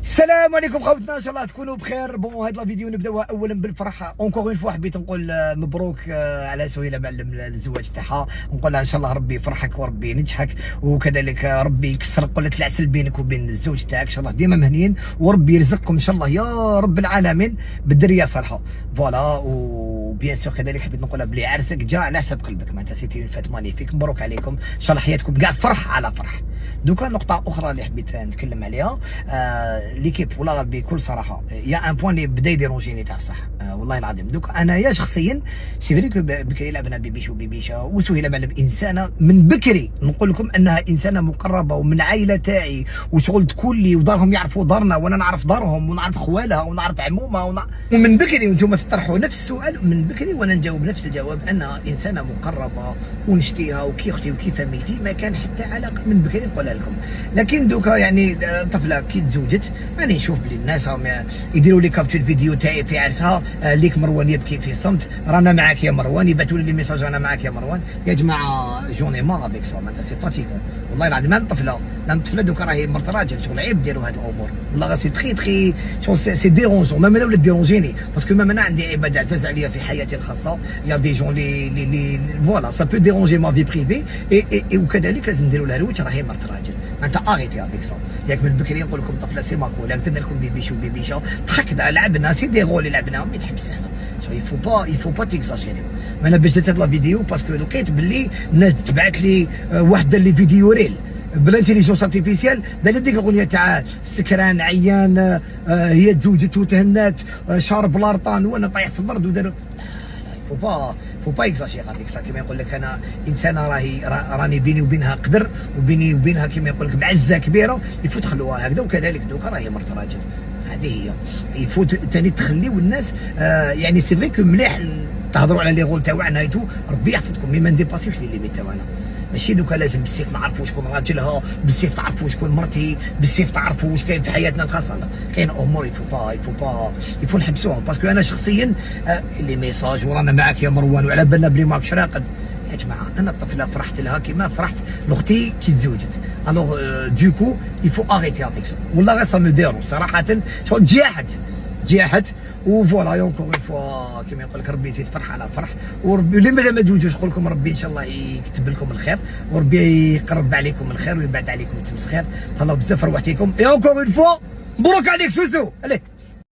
السلام عليكم خوتنا، ان شاء الله تكونوا بخير. بون هاد لا فيديو نبداوها اولا بالفرحه. اونكور اون فوا حبيت نقول مبروك على سهيله معلم الزواج تاعها. نقول لها ان شاء الله ربي يفرحك وربي ينجحك، وكذلك ربي يكسر قله العسل بينك وبين الزوج تاعك. ان شاء الله ديما مهنيين، وربي يرزقكم ان شاء الله يا رب العالمين بالدريه الصالحه. فوالا، وبيان سور كذلك حبيت نقولها بلي عرسك جا على حساب قلبك، معناتها سيتي اون فات مانيفيك. مبروك عليكم، ان شاء الله حياتكم كاع فرح على فرح. دوكا نقطه اخرى اللي حبيت نتكلم عليها، ليكيب والله بكل صراحه يا ان بوان اللي بدا يديرونجيني تاع الصح. والله العظيم دوكا انايا شخصيا سي فري كو بكري لعبنا بيبيشو وبيبيشه وسهيله معلم انسانه من بكري نقول لكم انها انسانه مقربه ومن العائله تاعي، وشغل تقول لي ودارهم يعرفوا دارنا وانا نعرف دارهم ونعرف خوالها ونعرف عمومها ومن بكري وانتم تطرحوا نفس السؤال من بكري وانا نجاوب نفس الجواب، انها انسانه مقربه ونشتيها وكي اختي وكي فاميلتي، ما كان حتى علاقه من بكري نقولها لكم. لكن دوكا يعني طفله كي تزوجت راني نشوف بلي الناس راهم يديروا لي كابتور فيديو تاعي في عرسها، ليك مروان يبكي في صمت، رانا معاك يا مروان، يبعثوا لي ميساج انا معاك يا مروان. يا جماعه جوني مار افيك سا، معناتها سي فاتيكون والله العظيم. مام طفله دوكا راهي مرت راجل، شغل عيب ديروا هاد الامور والله. سي تخي شغل سي ديرونجون، مام انا ولات ديرونجيني باسكو مام انا عندي عباد عزاز عليا في حياتي الخاصه. يا دي جون لي فوالا سا بو ديرونجي ما في بريفي اي وكذلك لازم نديروا لها الوجه، راهي مرت راجل معناتها اغيتي افيك سا. ياك من بكري نقول لكم طفله سي ماكول، قلت لكم بيبيشو بيبيشه ضحكنا لعبنا سي دي غول لعبناهم، ما تحبس هنا. يفو با تيكزاجيريو. انا باش درت هاد لا فيديو باسكو لقيت باللي الناس تبعت لي واحد دار لي فيديو ريل بلا انتيليجونس ارتيفيسيال، دار ديك الاغنيه تاع سكران عيان، هي تزوجت وتهنات، شارب لارطان وانا طايح في الارض ودار. فو با اكزاجير هذيك صا. كيما يقول لك انا انسانه راني بيني وبينها قدر، وبيني وبينها كيما يقول لك معزه كبيره، يفوت تخلوها هكذا. وكذلك دوكا راهي مرت راجل، هذه هي. يفوت ثاني تخليو الناس يعني سي فري كو مليح تهضروا على لي غول تاعنا نهايتو ربي يحفظكم، مي ما نديباسيوش لي ليميت تاعنا. ماشي دوكا لازم بالسيف نعرفوا شكون راجلها، بالسيف تعرفوا شكون مرتي، بالسيف تعرفوا واش كاين في حياتنا الخاصه. لا، كاين امور يفو نحبسوهم. باسكو انا شخصيا لي ميساج ورانا معاك يا مروان وعلى بالنا بلي ماكش راقد. يا جماعه انا الطفله فرحت لها كيما فرحت لاختي كي تزوجت. الوغ دوكو يفو اغيتي افيك سا. والله غير سا مو ديرو صراحه، شغل جاحت وفوالا. اونكور اون فوا كيما يقول لك ربي يزيد فرح على فرح، وربي اللي مازال ما تزوجوش نقول لكم ربي ان شاء الله يكتب لكم الخير، وربي يقرب عليكم الخير ويبعد عليكم التمسخير. تهلاو بزاف روحتيكم. اي اونكور اون فوا مبروك عليك سوسو. عليه